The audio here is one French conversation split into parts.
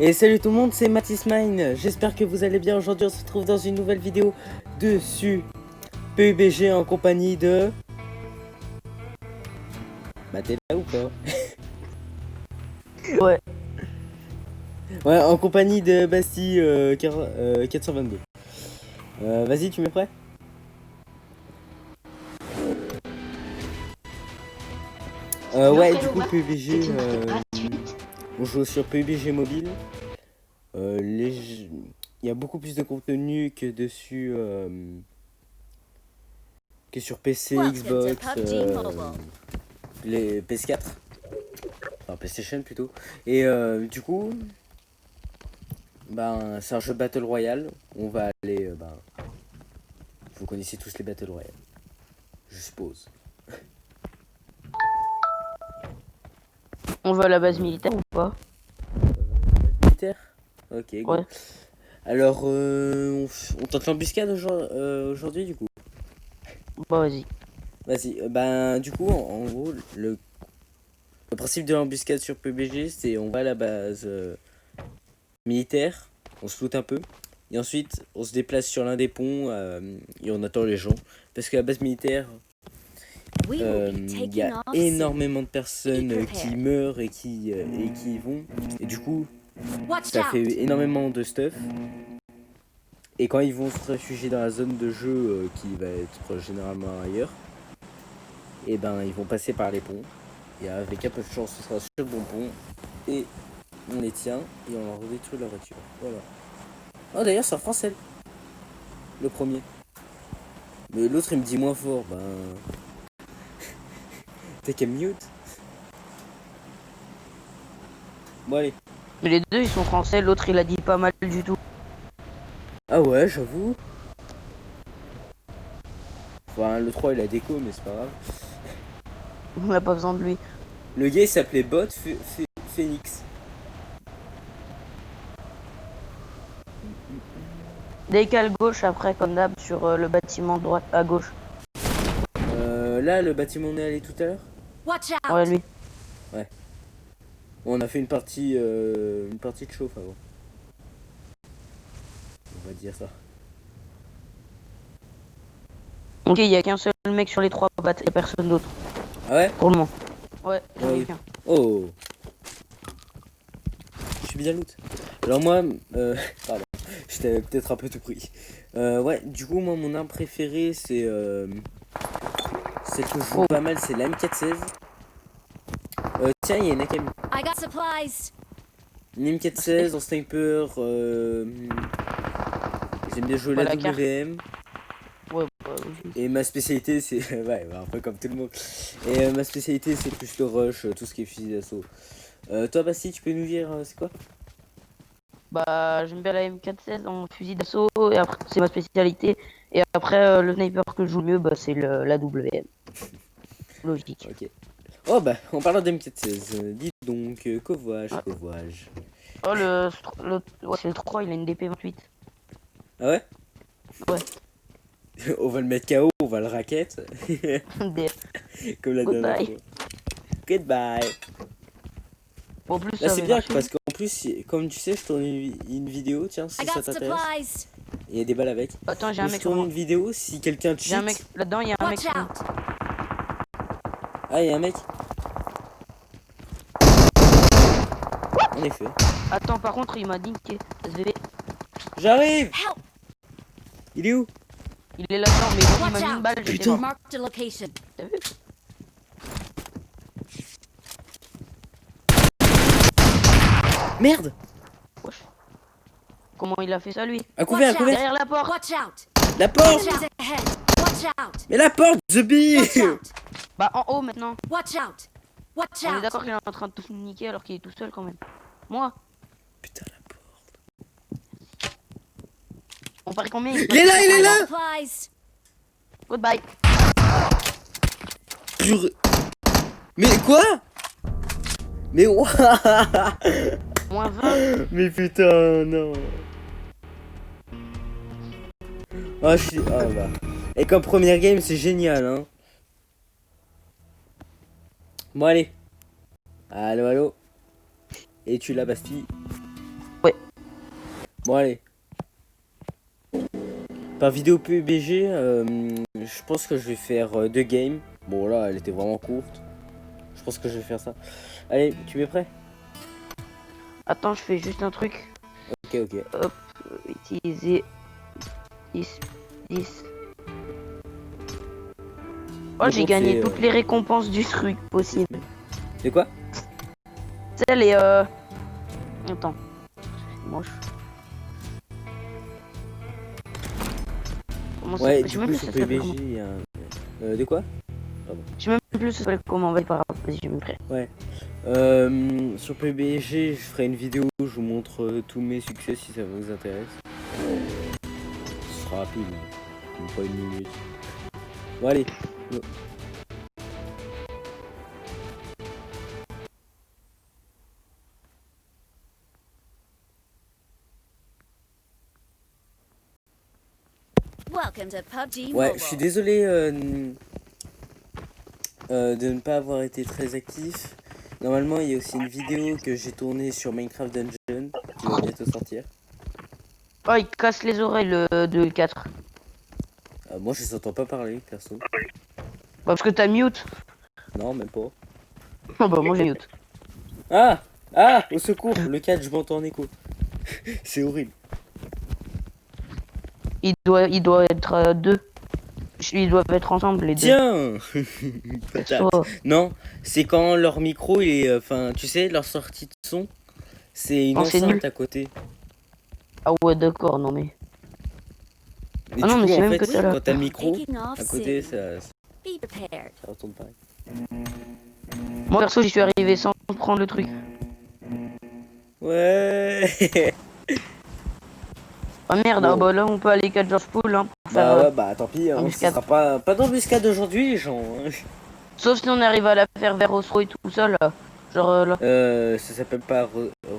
Et salut tout le monde, c'est Mathis Mine. J'espère que vous allez bien. Aujourd'hui, on se retrouve dans une nouvelle vidéo dessus PUBG en compagnie de... Bah t'es là ou pas? Ouais. Ouais, en compagnie de Basti 422. Vas-y, tu m'es prêt? Ouais, du coup, PUBG, on joue sur PUBG mobile. Il y a beaucoup plus de contenu que dessus que sur PC, Xbox, les PS4, enfin PlayStation plutôt. Et du coup, ben c'est un jeu Battle Royale. On va aller, vous connaissez tous les Battle Royale, je suppose. On va à la base militaire ou pas? Militaire. Ok, go. Ouais. Alors, on tente l'embuscade aujourd'hui du coup. Bah vas-y. Vas-y, ben du coup, en gros, le principe de l'embuscade sur PUBG, c'est on va à la base militaire, on se loot un peu, et ensuite on se déplace sur l'un des ponts et on attend les gens. Parce que la base militaire, il y a énormément de personnes qui meurent et qui y vont, et du coup, ça fait énormément de stuff. Et quand ils vont se réfugier dans la zone de jeu qui va être généralement ailleurs, et ben ils vont passer par les ponts. Et avec un peu de chance, ce sera sur le bon pont. Et on les tient et on leur détruit leur voiture. Voilà. Oh d'ailleurs c'est en français. Le premier. Mais l'autre il me dit moins fort. Ben... T'es qu'à mute. Bon allez. Mais les deux ils sont français, l'autre il a dit pas mal du tout. Ah ouais j'avoue. Enfin le 3 il a déco mais c'est pas grave. On n'a pas besoin de lui. Le gars il s'appelait Bot Phoenix. Décale gauche après comme d'hab sur le bâtiment droite à gauche. Là le bâtiment on est allé tout à l'heure. Ouais lui. Ouais. Bon, on a fait une partie de chauffe avant. On va dire ça. Ok, il y a qu'un seul mec sur les trois battes, et personne d'autre. Ah ouais? Pour le moment. Ouais, Ah oui. quelqu'un. Oh. Je suis bien loot. Alors moi, pardon, j'étais peut-être un peu tout pris. Ouais, du coup moi mon arme préférée c'est celle que je joue pas mal, c'est la M416. Tiens, il y a une AKM. Une M416 en sniper. J'aime bien jouer la WM. Ouais, bah, oui. Et ma spécialité c'est ouais, un peu comme tout le monde. Et ma spécialité c'est plus le rush, tout ce qui est fusil d'assaut. Toi Basti, tu peux nous dire c'est quoi? Bah j'aime bien la M416 en fusil d'assaut et après c'est ma spécialité. Et après le sniper que je joue mieux bah c'est la WM. Logique. Ok. Oh bah, en parlant d'M416, dis donc, covoage. Oh ouais, c'est le 3, il a une DP28. Ah ouais? Ouais. On va le mettre KO, on va le racket. Comme la dernière Goodbye. fois. Goodbye. En plus, Là ça c'est avait bien marché. parce qu'en plus, comme tu sais, je tourne une vidéo, tiens, si ça t'intéresse. Il y a des balles avec. Attends, j'ai un Je mec. tourne une vidéo, si quelqu'un J'ai un mec cheat. là-dedans, il y a un mec. Ah, il y a un mec. En effet. Attends, par contre, il m'a dinké. SVV. J'arrive. Il est où? Il est là-dedans, mais bon, il m'a mis une balle. J'étais Putain. mort. T'as vu? Merde. Wesh. Comment il a fait ça, lui? À couvert, à couvert. Derrière la porte. La porte. Mais la porte, The Bee. Bah, en haut maintenant. On est d'accord qu'il est en train de tout niquer alors qu'il est tout seul quand même. Moi. Putain, la porte. On parie combien? Il est là, il est là. Goodbye. Mais quoi? Mais Moins 20. Mais putain, non. Ah, ah bah. Et comme première game, c'est génial, hein. Bon, allez. Allô, allô. Et tu la Bastille. Bon, allez. Par vidéo PUBG, je pense que je vais faire 2 games. Bon, là, elle était vraiment courte. Je pense que je vais faire ça. Allez, tu es prêt? Attends, je fais juste un truc. Ok, ok. Hop, utiliser 10. 10. Oh, Bon, j'ai gagné toutes les récompenses du truc possible. C'est quoi? C'est les Attends. Moche. Ouais, du coup sur PUBG, il y a un... de quoi? Pardon. Je sais même plus ça s'appelle comment, vas-y, par rapport, vas-y, je me prêt. Ouais. Sur PUBG, je ferai une vidéo où je vous montre tous mes succès si ça vous intéresse. Ce sera rapide, hein. Même pas 1 minute. Bon, allez. Go. Ouais, je suis désolé de ne pas avoir été très actif. Normalement, il y a aussi une vidéo que j'ai tournée sur Minecraft Dungeon qui va bientôt sortir. Oh, il casse les oreilles le 4. Moi, je s'entends pas parler, perso. Bah, parce que t'as mute. Non, même pas. Oh, bah, moi j'ai mute. Ah! Ah! Au secours! Le 4, je m'entends en écho. C'est horrible. Il doit être 2. Ils doivent être ensemble les deux. Tiens! Oh. Non, c'est quand leur micro est. Enfin, tu sais, leur sortie de son, c'est une enceinte à côté. Ah ouais, d'accord, non mais. Et ah du non, coup, mais c'est en même fait, que t'as quand t'as le micro à côté, ça retourne pareil. Moi perso, j'y suis arrivé sans prendre le truc. Ouais! Ah merde, Bon. ah bah là on peut aller 4 George Pool hein, pour Bah faire. ouais, bah tant pis, hein, ce sera pas d'embuscade aujourd'hui, les gens. Hein. Sauf si on arrive à la faire vers Osro et tout ça là. Genre là. Ça s'appelle pas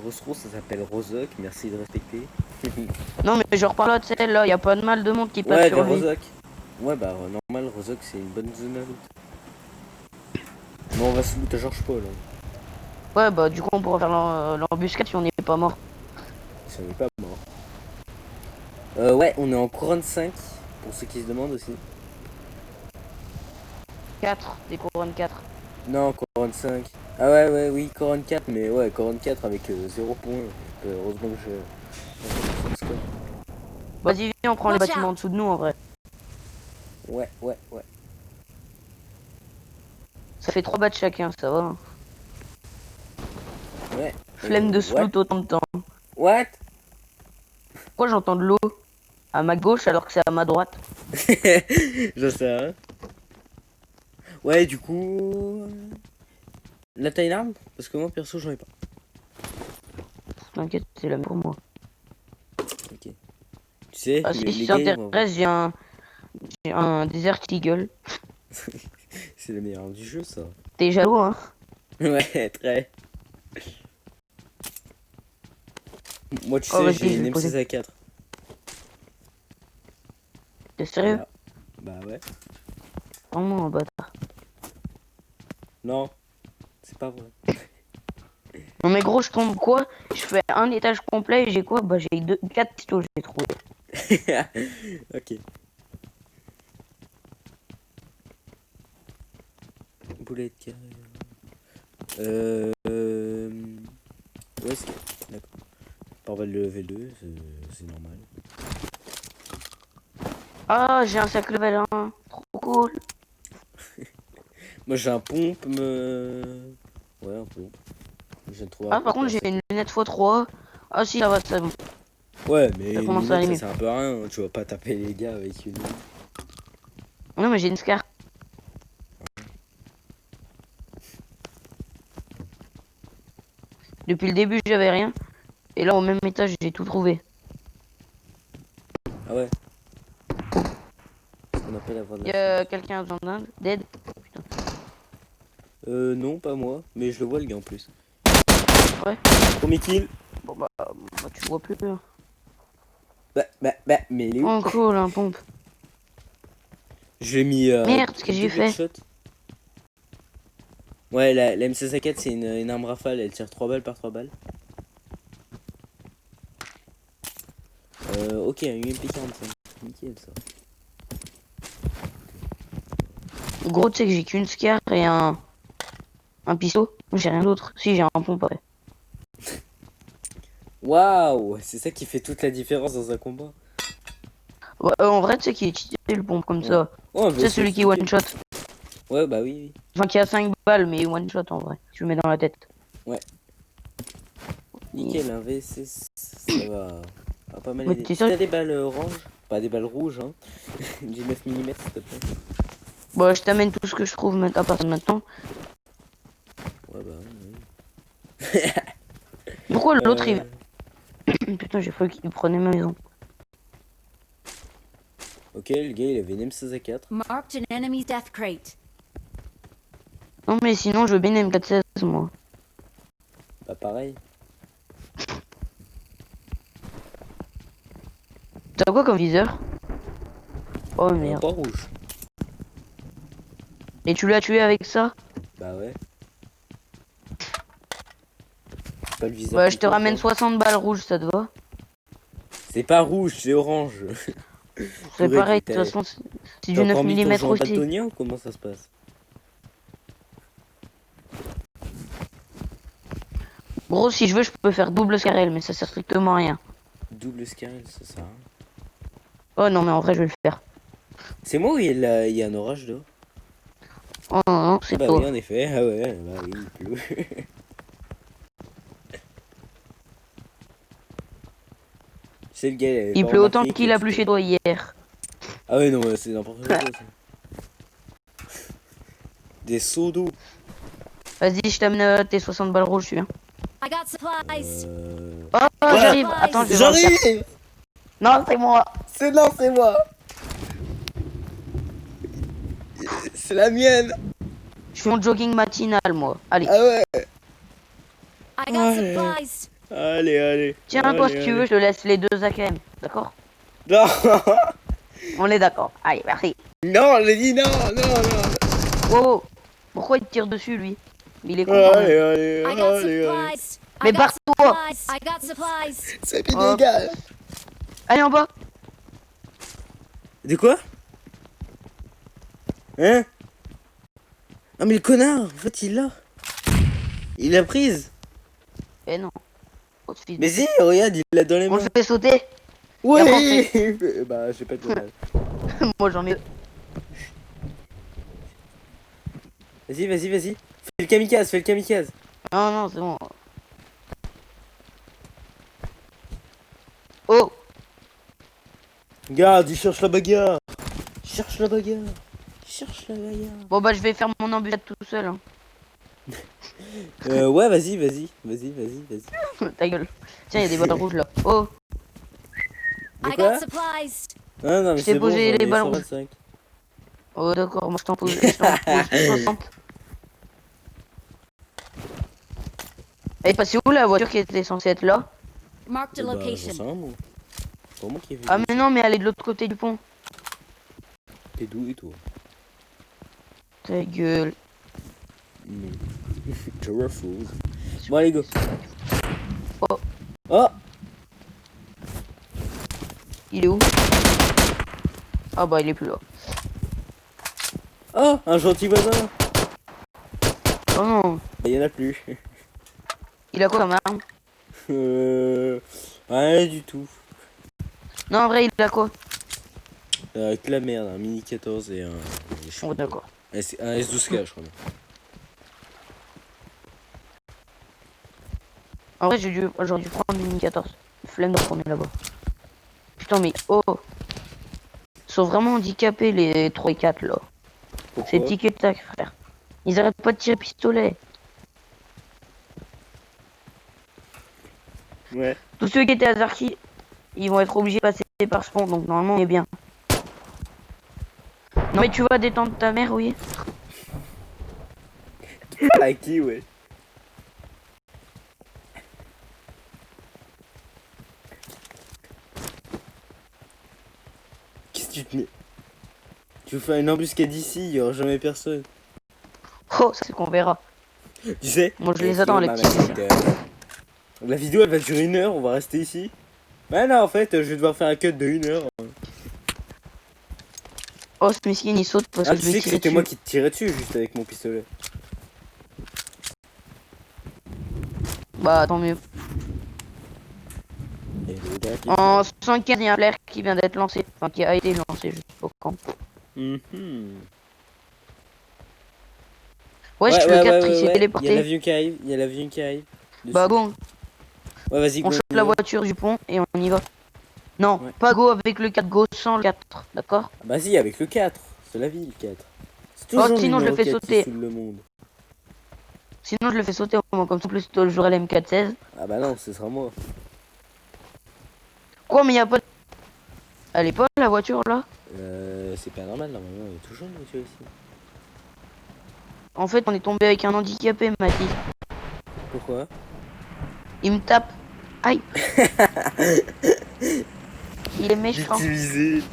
Rosro, ça s'appelle Rozoc, merci de respecter. Non mais genre par là, tu sais, là, y a pas de mal de monde qui passe Ouais, sur vers lui. Rozoc. Ouais, bah normal, Rozoc c'est une bonne zone à loot. Mais on va se loot à Georges Paul. Hein. Ouais, bah du coup on pourra faire l'embuscade si on n'est pas mort. Si on n'est pas mort. Ouais, on est en couronne 5, pour ceux qui se demandent aussi. 4, des couronnes 4. Non, couronne 5. Ah ouais, oui, couronne 4, mais ouais, couronne 4 avec 0 points. Heureusement que je... Vas-y, viens, on prend les bâtiments en dessous de nous en vrai. Ouais. Ça fait 3 bats chacun, ça va. Ouais. Flemme de se loot autant de temps. What? Pourquoi j'entends de l'eau à ma gauche alors que c'est à ma droite? Je sais rien. Ouais, du coup... La taille d'arme? Parce que moi, perso, j'en ai pas. T'inquiète, c'est la même pour moi. Ok. Tu sais, ah, si ça t'intéresse, j'ai un Desert Eagle. C'est le meilleur du jeu, ça. T'es jaloux, hein? Ouais, très. Moi, tu sais, j'ai une M16A4. T'es sérieux? Bah ouais. Vraiment un bâtard. Non, c'est pas vrai. Non mais gros, je tombe quoi? Je fais un étage complet et j'ai quoi? Bah j'ai 4 pistolets, j'ai trouvé. Ok. Boulet de carré. Ouais, c'est... D'accord. Parval de level 2, c'est normal. Ah, j'ai un sac level 1. Trop cool. Moi, j'ai un pompe, Ouais, un pompe. Ah, par contre, j'ai une lunette x3. Ah si, ça va, c'est bon. Ouais, mais ça commence une à aller lunette, mieux. ça sert un peu à rien. Tu vas pas taper les gars avec une... Non, mais j'ai une scar. Depuis le début, j'avais rien. Et là, au même étage, j'ai tout trouvé. Ah ouais. Ce qu'on appelle avoir de la... Y'a quelqu'un a besoin d'un d'aide? Putain. Non, pas moi. Mais je le vois, le gars, en plus. Ouais. Premier kill. Bon, bah tu vois plus. Hein. Mais il est où? Oh, cool, un pompe. J'ai mis... Merde, ce que j'ai fait. Shot. Ouais, la M16A4, c'est une arme rafale. Elle tire 3 balles par 3 balles. ok, un UMP45. Nickel ça. Gros, tu sais que j'ai qu'une scar et un pistolet. J'ai rien d'autre. Si, j'ai un pompe, ouais. Waouh, c'est ça qui fait toute la différence dans un combat. Ouais, en vrai, tu sais qu'il est cheaté le pompe comme Ouais. ça. Ouais, Tu sais, celui qui one shot. Ouais, bah oui, oui. Enfin, qui a 5 balles, mais one shot en vrai. Tu le mets dans la tête. Ouais. Nickel, un V6, ça va pas mal Mais aider. t'es Si sûr t'as des balles oranges, pas des balles rouges, hein. Du 9 mm, s'il te plaît. Bon, je t'amène tout ce que je trouve à partir de maintenant. Ouais, bah oui. Pourquoi l'autre il... Putain, j'ai cru qu'il prenait ma maison. Ok, le gars il avait une M16 A4. Marked an enemy's death crate. Non, mais sinon, je veux bien une M416, moi. Bah pareil. T'as quoi comme viseur? Oh merde. Pas rouge. Et tu l'as tué avec ça? Bah ouais. Pas le viseur. Bah, je te complet, ramène quoi. 60 balles rouges, ça te va? C'est pas rouge, c'est orange. C'est Purée, pareil, de t'as- toute façon, c'est du T'as 9 encore mis ton mm jeu en aussi. daltonien ou comment ça se passe? Gros, si je veux, je peux faire double scarrel, mais ça sert strictement à rien. Double scarrel, ça sert à rien. Oh non, mais en vrai, je vais le faire. C'est moi ou il y a un orage dehors? Oh non, non, Ah c'est bah toi. oui, en effet. Ah ouais, bah oui, il pleut. C'est le gars, il avait Il pas pleut autant remarqué qu'il a que plu c'était- chez toi hier. Ah ouais, non, mais c'est n'importe quoi ça. Des seaux d'eau. Vas-y, je t'amène tes 60 balles rouges, je suis bien. I got supplies. Oh, Ouais. j'arrive. Attends, je vais voir le cap. J'arrive. Non, c'est moi. C'est moi. C'est la mienne. Je fais mon jogging matinal, moi. Allez. Ah ouais. I got Ouais. supplies. Allez. Tiens, toi, si tu veux, je te laisse les 2 AKM. D'accord? Non. On est d'accord. Allez, merci. Non, j'ai dit non. Wow. Pourquoi il te tire dessus, lui? Il est con quand même. Allez. I got supplies. Mais I got barre-toi. supplies. I got supplies. C'est Hop. illégal. Allez, en bas. De quoi? Hein? Ah mais le connard, en fait il l'a. Il l'a prise. Eh non. Oh, fils de- Mais si, regarde, il l'a dans les On mains. le fait sauter. Ouais. après, Bah j'ai pas de mal. Moi, j'en ai. Vas-y. Fais le kamikaze. Non, non, c'est bon. Oh. Regarde, il cherche la bagarre. Bon, bah, je vais faire mon embuscade tout seul. Hein. Ouais, vas-y. Ta gueule. Tiens, il y a des balles rouges là. Oh. De I quoi? got supplies. Ah non, mais Je t'ai c'est bon, posé j'en les ai balles rouges. 125. Oh, d'accord, moi je t'en pose. Je t'en pose 60. Elle est passée où la voiture qui était censée être là? Marked a Bah, j'en location. sais rien, moi. C'est pas moi qui ai vu. Ah, mais non, mais elle est de l'autre côté du pont. T'es doué, toi. Ta gueule. Tu refuses. Bon, allez, go. Oh. Oh. Il est où? Ah, bah, il est plus là. Oh, un gentil voisin. Oh non. Il y en a plus. Il a quoi comme arme? Rien du tout. Non, en vrai, il a quoi? Que la merde, un mini 14 et un. Oh, d'accord. Un S12K, je crois. En vrai, j'aurais dû prendre une 14. Flemme de retourner là-bas. Putain, mais oh. Ils sont vraiment handicapés, les 3 et 4 là. C'est Pourquoi? tic et tac, frère. Ils arrêtent pas de tirer pistolet. Ouais. Tous ceux qui étaient à Zarki, ils vont être obligés de passer par ce pont, donc normalement on est bien. Non mais tu vas détendre ta mère, oui. À qui, ouais? Qu'est-ce que tu te mets? Tu veux faire une embuscade ici, il y aura jamais personne. Oh, c'est qu'on verra. Tu sais? Moi, je les attends, les petits. La vidéo elle va durer 1 heure, on va rester ici. Bah non, en fait, je vais devoir faire un cut de 1 heure. Oh, ce miskin il saute parce Ah, que tu je vais sais que tirer c'était dessus. moi qui te tirais dessus juste avec mon pistolet. Bah, tant mieux. Et le gars qui... En 115, il y a un flare qui vient d'être lancé. Enfin, qui a été lancé, je sais pas quand. Mhm. Ouais, le 4, il s'est Il y a téléporté. l'avion qui arrive, il y a l'avion qui arrive. Bah, Dessus. go, Ouais, vas-y, on go. chope la voiture du pont et on y va. Non, Ouais. pas go avec le 4, go sans le 4, d'accord? Ah, vas-y, avec le 4. C'est la vie, le 4. C'est Oh, toujours sinon, je le numéro fais 4 sauter. qui saoule le monde. Sinon, je le fais sauter au moment comme ça, en plus, toi, j'aurai la M416. Ah bah non, ce sera moi. Quoi, mais y a pas de... Elle est pas la voiture là? C'est pas normal, normalement, il y a toujours une voiture ici. En fait, on est tombé avec un handicapé, Mathis. Pourquoi? Il me tape. Aïe. Il est méchant. Victimisé.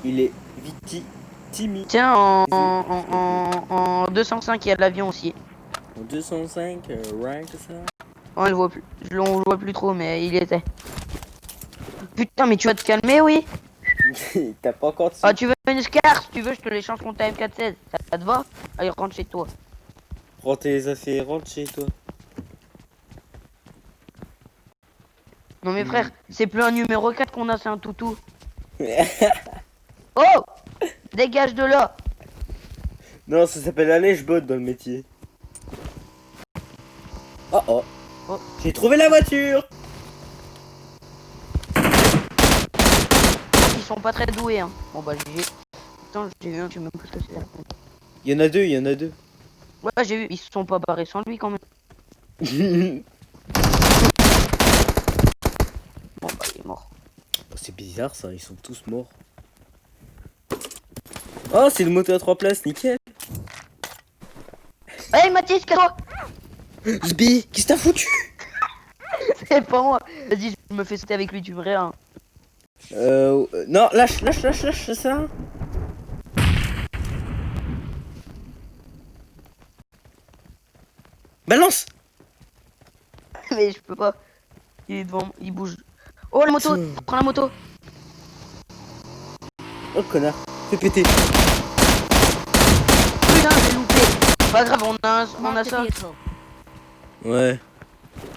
Il est timide. Tiens, en 205, il y a de l'avion aussi. En 205, right, ça? On le voit plus. On le voit plus trop, mais il y était. Putain, mais tu vas te calmer, oui? T'as pas encore de Ah, tu veux une Scar? Si tu veux, je te l'échange contre ta M416. Ça te va? Allez, rentre chez toi. Prends tes affaires, rentre chez toi. Non, mais frère, c'est plus un numéro 4 qu'on a, c'est un toutou. Oh! Dégage de là! Non, ça s'appelle la lèche-botte dans le métier. Oh oh. Oh. J'ai trouvé la voiture. Ils sont pas très doués, hein. Bon, bah, GG. Putain, j'ai vu un, tu même plus ce que c'est. Il y en a deux, il y en a deux. Ouais, j'ai vu, ils se sont pas barrés sans lui quand même. Bon, bah, il est mort. C'est bizarre ça, ils sont tous morts. Oh, c'est le moteur à 3 places, nickel. Hey, Mathis, casse-toi! Sbi, qu'est-ce que t'as foutu? C'est pas moi. Vas-y, je me fais sauter avec lui, tu me rien. Non, lâche ça. Balance. Mais je peux pas. Il est devant, il bouge. Oh, la moto! Prends la moto! Oh, connard, fais péter. Putain, j'ai loupé! Pas grave, on a Mark the ça. vehicle. Ouais.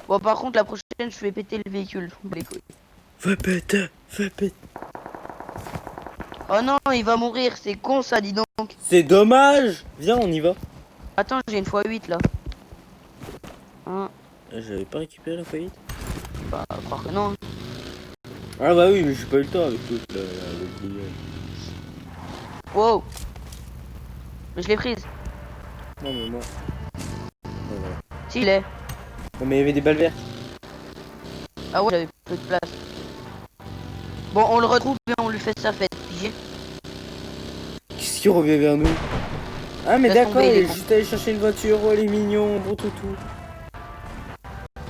Bon, par contre, la prochaine, je fais péter le véhicule. Les couilles. Fais péter. Oh non, il va mourir, c'est con ça, dis donc. C'est dommage. Viens, on y va. Attends, j'ai une x8 là. Hein, J'avais pas récupéré la faillite. bah, croire que non. Ah bah oui, mais j'ai pas eu le temps avec l'autre là, avec Lilian. Wow! Mais je l'ai prise. Non mais moi. Ouais, voilà. Si, il est. Non mais il y avait des balles vertes. Ah ouais, j'avais peu de place. Bon, on le retrouve et on lui fait sa fête. Pigé. Qu'est-ce qui revient vers nous? Ah mais Laisse d'accord, tomber, il il est est juste allé chercher une voiture, oh les mignons, bon toutou.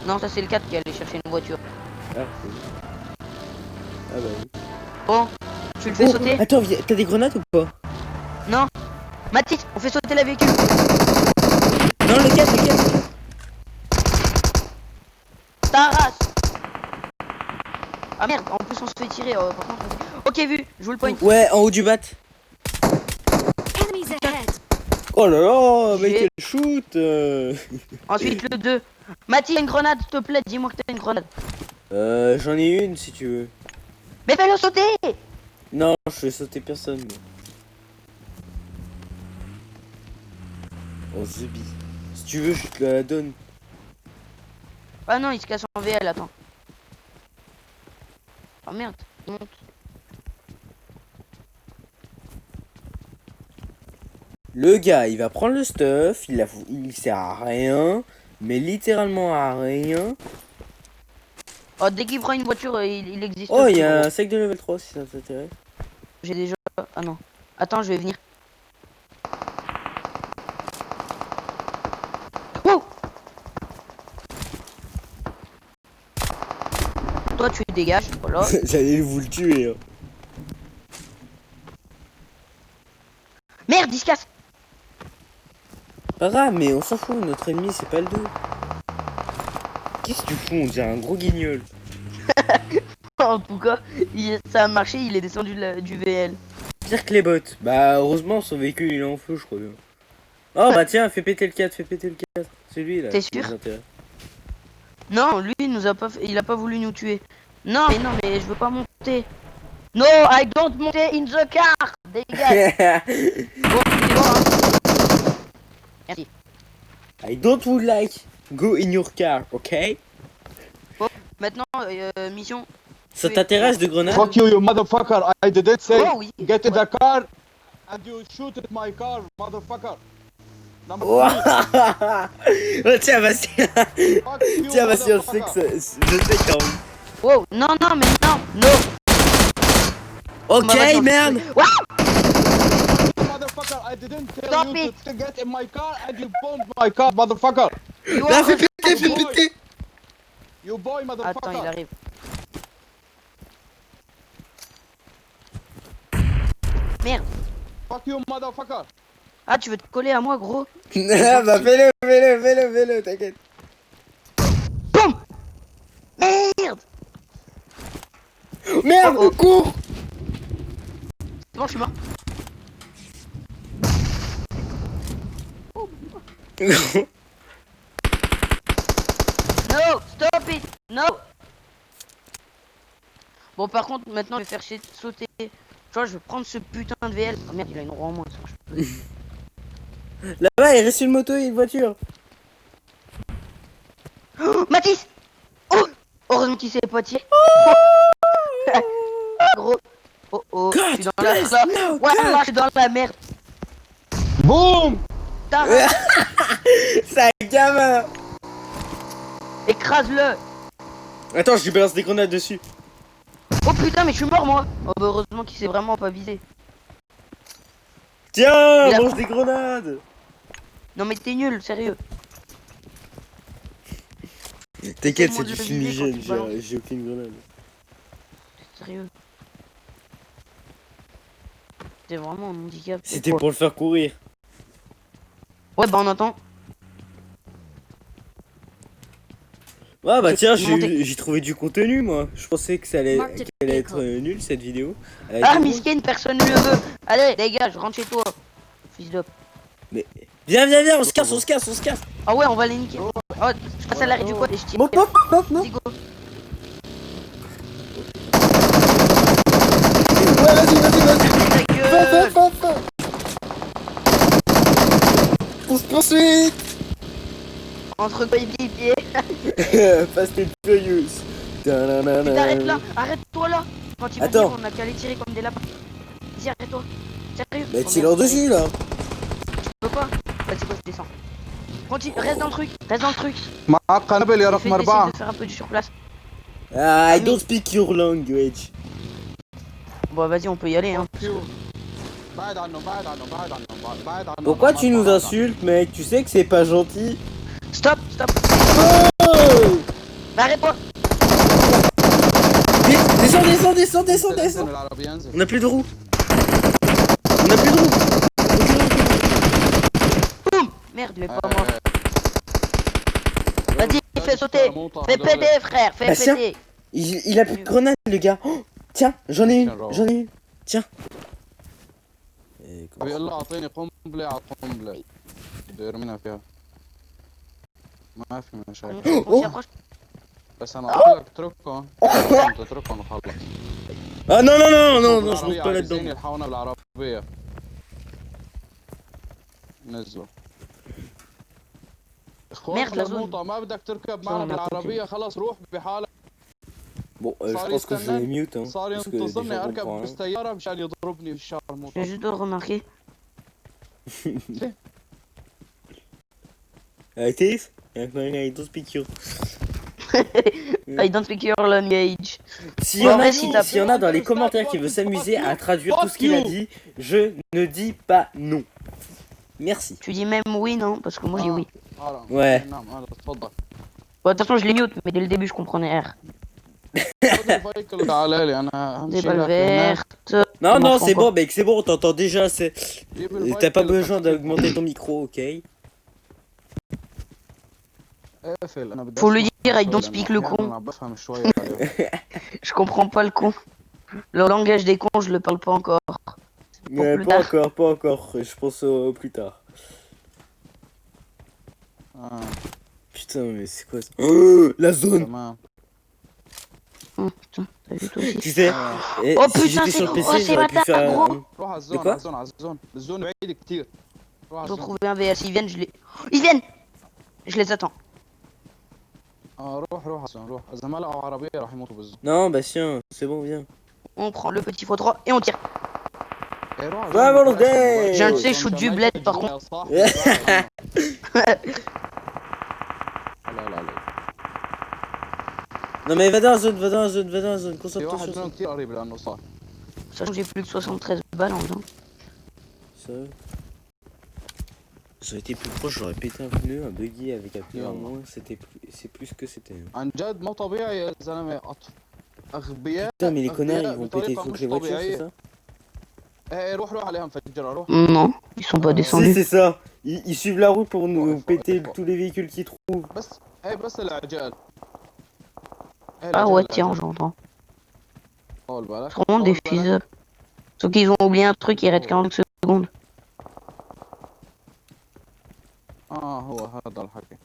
Non, ça c'est le 4 qui est allé chercher une voiture. Ah, c'est... Ah bah oui. Bon, tu le fais sauter? Attends, t'as des grenades ou pas? Non. Mathis, on fait sauter la véhicule. Non, le 4. Ta race. Ah merde, en plus on se fait tirer. Par contre, ok, vu, je joue le point. Ouais, en haut du bat. Enemies ahead. Oh là là, mais J'ai- quel shoot Ensuite, le 2. Mathis, une grenade, s'il te plaît, dis-moi que t'as une grenade. J'en ai une si tu veux. Mais fais-le sauter. Non, je fais sauter personne. Moi. Oh, Zubi. Si tu veux, je te la donne. Ah non, il se casse en VL, attends. Oh merde, il monte. Le gars, il va prendre le stuff, il sert à rien, mais littéralement à rien. Oh, dès qu'il prend une voiture, il existe. Oh, il y plus, a gros. un sac de level 3 si ça t'intéresse. J'ai déjà... Ah non. Attends, je vais venir. Wow. Toi, tu dégages, voilà. J'allais vous le tuer. Hein. Merde, il se casse. Pas grave, mais on s'en fout, notre ennemi c'est pas le 2. Qu'est-ce que tu fous? On dirait un gros guignol. En tout cas, ça a marché, il est descendu du VL. Pire que les bots. Bah, heureusement, son véhicule il est en feu, je crois bien. Oh, bah tiens, fais péter le 4, fais péter le 4. C'est lui là. T'es qui sûr? nous intéresse. Non, lui, il a pas voulu nous tuer. Non, mais je veux pas monter. No, I don't monter in the car. Dégage. Bon, c'est bon, hein. Merci. I don't would like go in your car, ok? Bon, maintenant, mission. Ça t'intéresse de grenades? Fuck you, you motherfucker. I didn't say Oh oui. get in the car and you shoot at my car, motherfucker. Number Oh, three, tiens, vas-y. fuck you, Tiens, vas-y, je sais motherfucker. que je sais quand même. Wow, non, mais non, no. Ok, Bah, vas-y, on merde. fait- Wow, Motherfucker, I didn't tell Stop you it. to get in my car and you bombed my car, motherfucker. you Là, are fais a péter, fais fucking- péter. You boy, motherfucker. Attends, il arrive. Merde. Fuck you, motherfucker. Ah, tu veux te coller à moi, gros? Ah, bah fais-le, t'inquiète. Boum. Merde. Merde, Oh, oh. cours. C'est bon, je suis mort. No, stop it. No. Bon, par contre, maintenant, je vais faire sauter. Tu vois, je vais prendre ce putain de VL. Oh merde, il a une roue en moins. Ça marche pas. Là-bas, il reste une moto et une voiture. Oh, Mathis. Oh, heureusement qu'il s'est pas tiré. Gros. Oh oh, je suis dans la please, merde. no, Ouais, God. là, je suis dans la merde. Boom. Putain, C'est un gamin. écrase-le. Attends, je lui balance des grenades dessus. Oh putain, mais je suis mort, moi. Oh, bah, heureusement qu'il s'est vraiment pas visé. Tiens, Il a- lance des grenades. Non, mais t'es nul, sérieux. T'inquiète, Essaie c'est de du le fumigène, viser quand tu balances. j'ai aucune grenade. Sérieux. T'es vraiment un handicap. C'était Quoi. pour le faire courir. Ouais, bah on entend. Ouais, bah tiens, Monter. j'ai trouvé du contenu, moi. Je pensais que ça allait, Mark the qu'elle allait être vehicle. nulle, cette vidéo. Elle a Ah, été drôle. miskin, personne ne le veut. Allez, dégage, rentre chez toi. Fils de. Viens, on se casse, on se casse. Ah ouais, on va les niquer. Oh, je passe à l'arrêt du quad et je tire. Bon, non. Vas-y, go. Ouais, vas-y. Ta gueule. On se poursuit. Entre coéquipiers. Fast and Furious. Mais t'arrêtes là, arrête-toi là. Quand il va Attends. venir, on a qu'à les tirer comme des lapins. Vas-y, arrête-toi. Sérieux. Bah, Oh, tire leur merde, dessus, là. Tu peux pas. Vas-y, quoi, je descends. Continue, reste dans le truc, معاك قنابل يا Essaye رقم 4. de faire un peu du surplace. I don't speak your language. Bon, vas-y, on peut y aller, hein. بعد عنه بعد عنه بعد عنه بعد عنه. Pourquoi tu nous insultes, mec? Tu sais que c'est pas gentil. Stop. Oh! Mais arrête-toi. Descends. انزل العربية انزل. On a plus de roues. Boum. Merde, mais pas moi. Vas-y, fais sauter. Fais péter, frère, fais Bah, tiens. péter. Il a plus de grenades, le gars. Oh, tiens, j'en ai une. Tiens. يلا اعطيني قنبلة على قنبلة. بده يرمينا فيها. ما في مشاكل. On s'y approche. بس انا اقول لك اتركهم. انت اتركهم وخلص. Ah non, je monte pas عايزين là-dedans. يلحقونا بالعربية. نزلوا. اخوان Merde, la zone. مرموطة ما بدك تركب معنا on a بالعربية خلص روح بحالك. Bon, je pense que je vais mute, hein. صار Parce que ينتظرني déjà, on اركب comprend rien. بالسيارة مشان يضربني في Je الشرموطة. viens juste de le remarquer. Tiff? I don't speak you. I don't speak your language. S'il y en Ouais, a, si t'as- s'il y en a dans les commentaires qui veut s'amuser à traduire tout ce qu'il a dit, je ne dis pas non. Merci. Tu dis même oui, non? Parce que moi, je dis oui. Ouais. نعم هلا تفضل. Bon, de toute façon, je les mute, mais dès le début, je comprenais R. تعال لي انا اهم Des شيء balles لك هناك. vertes. Non, On non, en prend c'est quoi bon, mec, c'est bon, on t'entend déjà. جيب T'as pas الفايكل. besoin d'augmenter ton micro, ok? اقفل انا بدي Faut lui اسمع dire I شوي don't لأنه speak le أحياناً con. عم بفهم شوية عليهم. Je comprends pas le con. Le langage des cons, je le parle pas encore. Pour Mais plus pas tard. encore, pas encore. Je pense plus tard. اه Putain, mais c'est quoi ça? Oh, la zone. تمام. Putain, t'as vu toi aussi. Tu sais, Oh si putain, j'étais c'est sur le gros, PC, c'est j'aurais pu bâtard, faire gros. روح على الزون quoi على الزون على الزون. الزون بعيد كتير. روح على Ils ont الزون. trouvé un VS, ils viennent, je les... Ils viennent. Je les attends. روح على الزون روح. إذا ما لقوا عربية راح يموتوا بالزون. Non, Bastien, c'est bon, viens. On prend le petit x3 et on tire. إيه روح على Ouais, الزون. volonté. Je ne sais shoot du bled par contre. لا لا لا. Non, mais va dans la zone, va dans la zone, va dans la zone. في Concentre-toi واحد sur ça. منهم كتير قريب لأنه صار. Sachant que j'ai plus que 73 balles en faisant. Sérieux? J'aurais été plus proche, j'aurais pété un pneu, un buggy avec un pneu en moins, c'est plus que c'était. عن جد مو طبيعي يا زلمة. أغبياء. Putain, mais les connards, ils vont péter بطريقة toutes مش les voitures, c'est طبيعية. ça? إيه روح عليهم فجرها روح. Non, ils sont pas Si, descendus. c'est ça. Ils suivent la route pour nous Ouais, péter ouais. tous les véhicules qu'ils trouvent. بس إيه بس العجال. Ah ouais, tiens, j'entends. طول بالك. C'est vraiment des fils. Sauf qu'ils ont oublié un truc, il reste 40 secondes. هو هذا الحكي.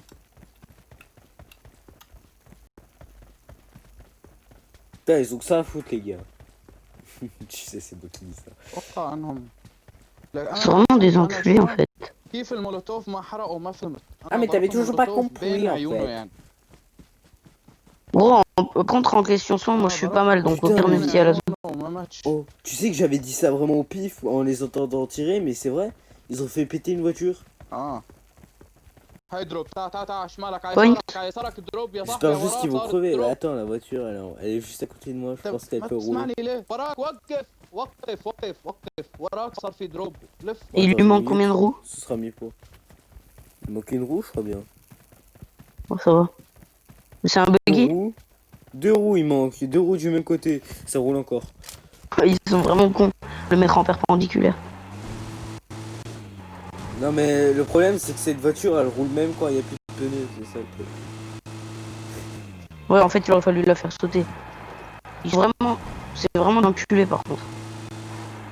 Putain, ils ont que ça à foutre, les gars. Tu sais, c'est moi qui dis ça. اتوقع انهم C'est vraiment des enculés en fait. كيف المولوتوف ما حرقوا ما فهمت. Ah, mais t'avais toujours pas compris, بين en عيونه fait. يعني. Gros, contre en question son, moi je suis pas mal, donc au pire même si à la zone. ما ماتش. Oh, tu sais que j'avais dit ça vraiment au pif en les entendant tirer, mais c'est vrai, ils ont fait péter une voiture. هاي دروب تعال على شمالك على Point. يسارك على يسارك دروب يا صاحبي. J'espère juste qu'ils vont crever. Attends, la voiture, elle est juste à côté de moi, je pense qu'elle ما peut rouler. تسمعني ليه؟ وراك وقف وقف وقف وقف وراك صار في دروب لف. Et il lui manque combien de roues? Ce sera mieux pour. Il manque une roue, je crois bien. Oh, ça va. Mais c'est un buggy. Deux roues, il manque. Deux roues du même côté. Ça roule encore. Ils sont vraiment cons. Le mettre en perpendiculaire. Non, mais le problème, c'est que cette voiture, elle roule même quand il n'y a plus de pneus. C'est ça le truc. Ouais, en fait, il aurait fallu la faire sauter. Ils sont vraiment. C'est vraiment d'enculés par contre.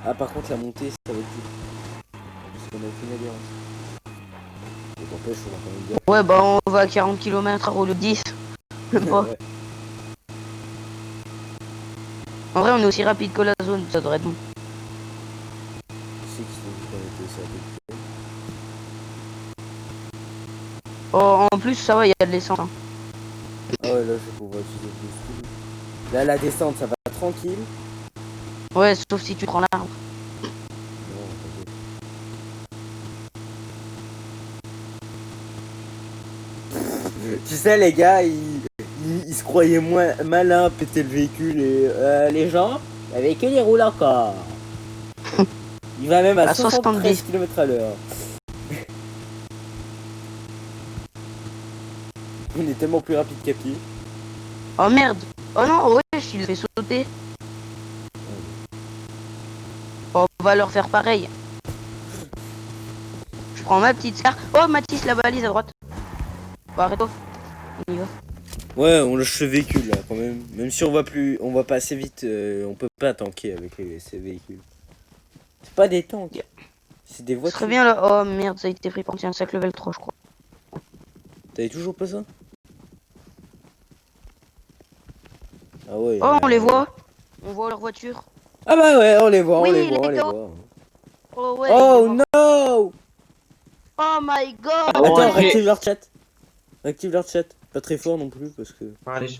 Ah, par contre, la montée, ça va être dur. Parce qu'on a aucune adhérence. Et t'empêche, on va quand même bien. Ouais, bah on va à 40 km au lieu de 10. Même pas. Ouais. En vrai, on est aussi rapide que la zone, ça devrait être bon. C'est qu'ils sont quand même été sur la tête. Oh, en plus, ça va, il y a de l'essence. Hein. Ah ouais, là, je vais pouvoir utiliser le boost. Là, la descente, ça va tranquille. Ouais, sauf si tu prends l'arbre. Non, t'inquiète. Tu sais, les gars, ils se croyaient moins malins, péter le véhicule et les gens, le véhicule il roule encore. Il va même à 73 km à l'heure. On est tellement plus rapide qu'à pied. Oh merde. Oh non, ouais, il fait sauter. Oh, on va leur faire pareil. Je prends ma petite scar. Oh, Mathis, la balise à droite. Bon, arrête-toi. On y va. Ouais, on lâche ce véhicule là quand même. Même si on va pas assez vite, on peut pas tanker avec ces véhicules. C'est pas des tanks, c'est des voitures. Très bien là. Oh merde, ça a été pris par un sac level 3, je crois. T'avais toujours pas ça? Ah ouais. Oh, on les voit. On voit leur voiture. Ah bah ouais, on les voit, Oui, on les voit, on les les gars. voit. Oh ouais. Oh no! Oh my god. Attends, réactive leur chat. Réactive leur chat. Pas très fort non plus parce que. معلش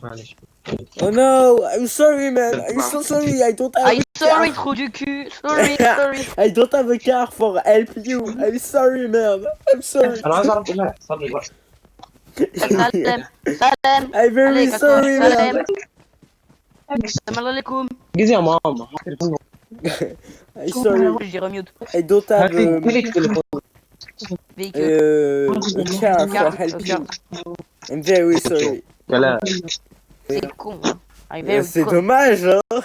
Oh no! I'm sorry man! I'm so sorry! I don't have I'm sorry, trou du cul. Sorry, sorry. I don't have a car for help you! I'm sorry man! I'm sorry! انا عايز اعرف لا صلي بقى Salem. Salem. I'm very Allez, sorry man! Salem. Salam alaikum. جيزي يا ماما هات تليفون I'm sorry! J'ai remute. I don't هات have لي التليفون Véhicule. a car for help you. I'm very sorry. لا C'est con. Hein. I'm very C'est con. dommage hein!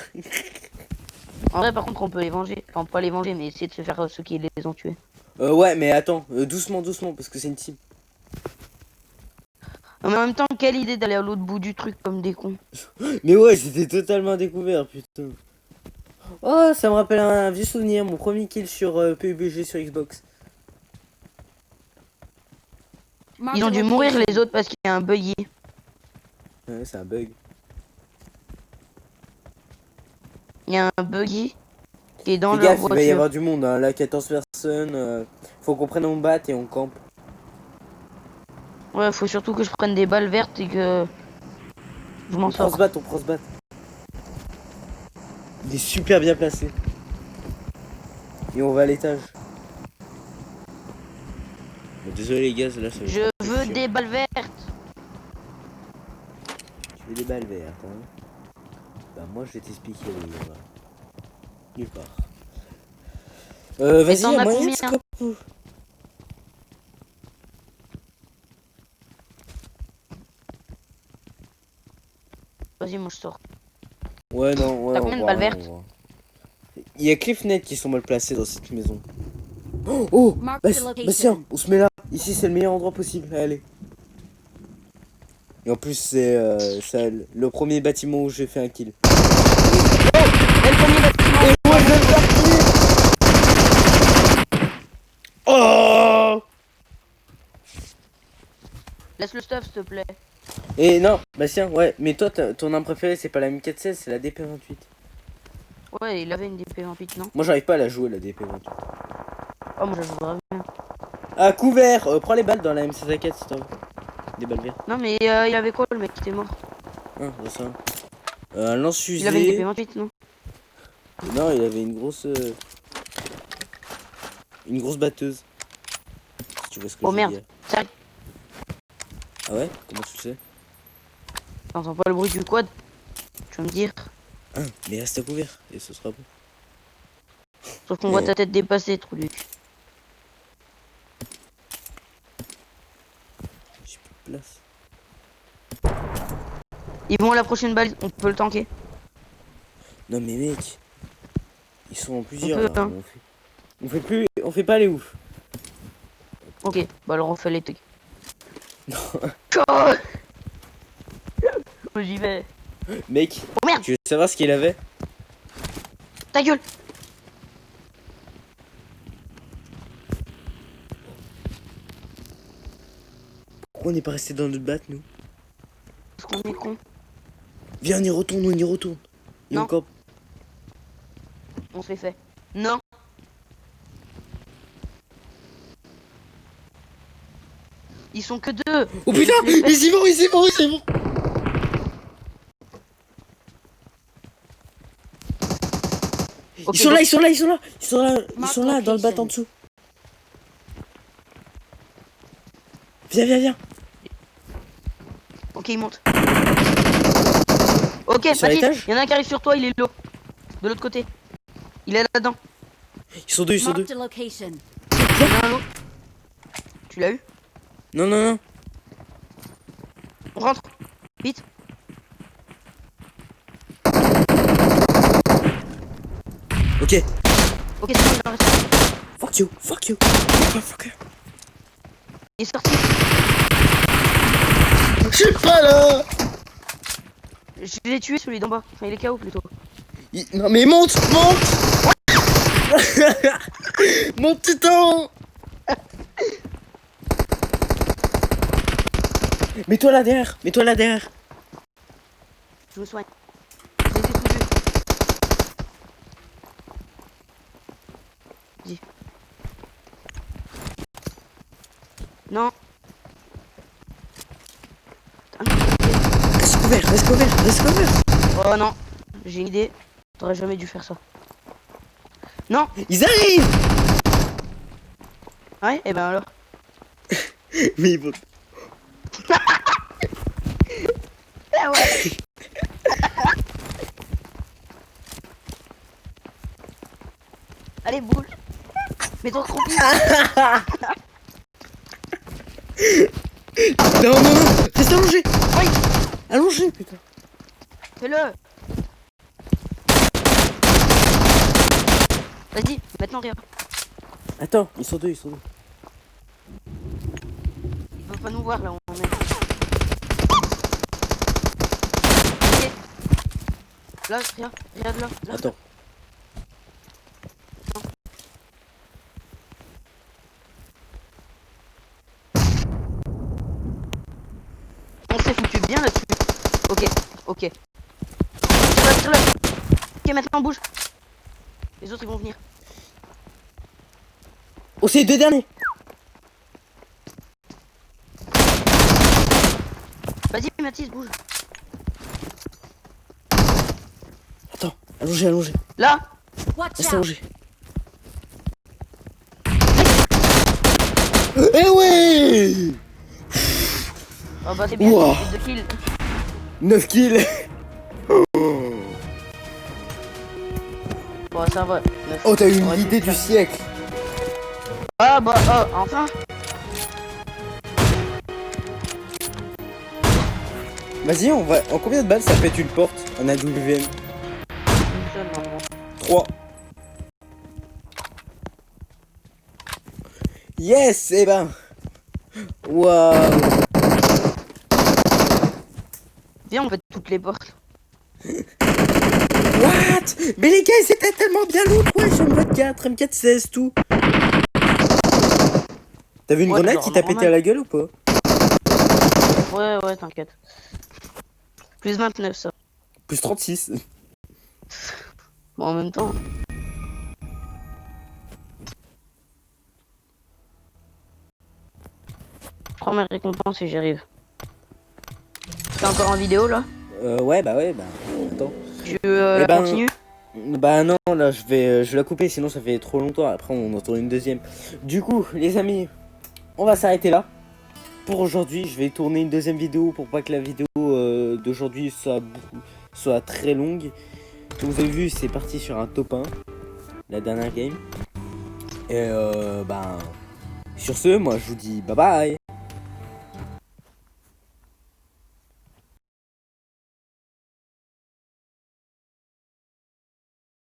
En vrai, par contre, on peut les venger. Enfin, pas les venger, mais essayer de se faire ceux qui les ont tués. Ouais, mais attends, doucement, doucement, parce que c'est une team. Mais en même temps, quelle idée d'aller à l'autre bout du truc comme des cons. Mais ouais, j'étais totalement découvert, putain. Oh, ça me rappelle un vieux souvenir, mon premier kill sur PUBG sur Xbox. Marked Ils ont a dû mourir location. les autres parce qu'il y a un buggy. Ouais, c'est un bug. Il y a un buggy qui est dans Fais leur gaffe, il va y voiture. avoir du monde, hein. Là, 14 personnes. Faut qu'on prenne un bat et on campe. Ouais, faut surtout que je prenne des balles vertes et que je m'en On prend sors. ce bat, on prend ce bat. Il est super bien placé. Et on va à l'étage. Bon, désolé les gars, là ça va Je être veux chiant. des balles vertes. Tu veux des balles vertes, hein. Bah moi je vais t'expliquer les gars. Nulle part. Vas-y, t'en y'a as moyen de combien scope. Vas-y, moi je sors. Ouais, non, ouais. T'as on combien de voit balles rien, vertes? on voit. Il y a Cliffnet qui sont mal placés dans cette maison. Oh, oh Mark bah, the location. bah tiens, on se met là. Ici c'est le meilleur endroit possible. Allez. Et en plus c'est le premier bâtiment où j'ai fait un kill. Et le premier bâtiment. Et moi je vais le Oh. Laisse le stuff s'il te plaît. Et non, bah tiens, ouais, mais toi ton arme préférée c'est pas la M416, c'est la DP28. Ouais, il avait une DP28, non? Moi j'arrive pas à la jouer la DP28. Oh, moi je joue vraiment bien. Ah, couvert, prends les balles dans la M16A4 si t'en veux. Des balles vertes. Non, mais il avait quoi le mec qui était mort? Ah, c'est ça. Un lance-fusée. Il avait une DP28, non? Non, il avait une grosse batteuse. Si tu vois ce que Oh je veux merde, dire. ça, Ah ouais? Comment tu le sais? t'entends pas le bruit du quad? Tu vas me dire. Ah, mais reste à couvert et ce sera bon. Sauf qu'on voit ta tête dépasser, trou du cul. J'ai plus de place. Ils vont à la prochaine balle, on peut le tanker. Non mais mec, ils sont en plusieurs peut, là. hein. On fait pas les ouf. Ok, bah alors on fait les trucs. Non. J'y vais. Mec, Oh merde, tu veux savoir ce qu'il avait? ta gueule. Pourquoi on n'est pas resté dans notre batte nous? Parce qu'on est con. Viens, on y retourne, on y retourne. Et Non. on campe. On s'est fait. Non. Ils sont que deux. Oh putain, Je les fais. ils y vont, ils y vont, ils y vont. Ok, Ils sont bon. là, ils sont là, ils sont là, ils sont là, ils Mark sont là dans le bat location. en dessous. Viens, viens, viens. Ok, il monte. Ok, Sur vas-y. l'étage Il y en a un qui arrive sur toi, il est low. De l'autre côté. Il est là-dedans. Ils sont deux, ils sont deux. Marked a location. Il y en a un lot. Tu l'as eu? Non, non, non. On rentre. Vite. Ok. Ok, c'est bon, il en reste. Fuck you, fuck you. Motherfucker. Il est sorti. Je suis pas là. Je l'ai tué celui d'en bas. Enfin, il est KO plutôt. Non mais monte, monte. Monte putain. Mets-toi là derrière, mets-toi là derrière. Je me soigne. Je les ai tous vus. Vas-y. Non. Putain, Reste couvert, reste couvert, reste couvert. oh non. J'ai une idée. T'aurais jamais dû faire ça. Non. Ils arrivent. Ouais, et ben alors. Mais ils vont... Ah ouais. Allez, boule. Mets-toi accroupi. Non, non, non, reste allongé. Oui. Allongé, putain. Fais-le. Vas-y, maintenant rien. Attends, ils sont deux, ils sont deux. Ils peuvent pas nous voir là où on est. Là, regarde là. Attends. On s'est foutu bien là-dessus. Ok. Tire-là. Ok, maintenant on bouge. Les autres ils vont venir. Oh, c'est les deux derniers. Vas-y, Mathis, bouge. Attends, allongez. Là. Watch Reste out! allongé. Eh ouais. Oh bah c'est bien, Ouah. c'est 2 kills. 9 kills. Bon, ça va. 9. Oh, t'as eu une Aurait pu idée le du faire. siècle. Ah bah, oh, enfin. Vas-y, on va. En combien de balles ça pète une porte en AWM? Une seule, normalement. 3. Yes, eh ben. Waouh. Viens, on fait toutes les portes. What? Mais les gars, c'était tellement bien lourd. Ouais, sur M4, M416, tout. T'as vu une Ouais, grenade genre qui t'a normal. pété à la gueule ou pas? Ouais, t'inquiète. Plus 29, ça. Plus 36. Bon, en même temps. Je prends mes récompenses et j'y arrive. T'es encore en vidéo là? Ouais, bah. Attends. Tu Eh ben, continues? Bah non, là je vais la couper, sinon ça fait trop longtemps. Après on en tourne une deuxième. Du coup, les amis, on va s'arrêter là. Pour aujourd'hui, je vais tourner une deuxième vidéo pour pas que la vidéo d'aujourd'hui soit très longue. Comme vous avez vu, c'est parti sur un top 1, la dernière game. Et sur ce, moi je vous dis bye bye.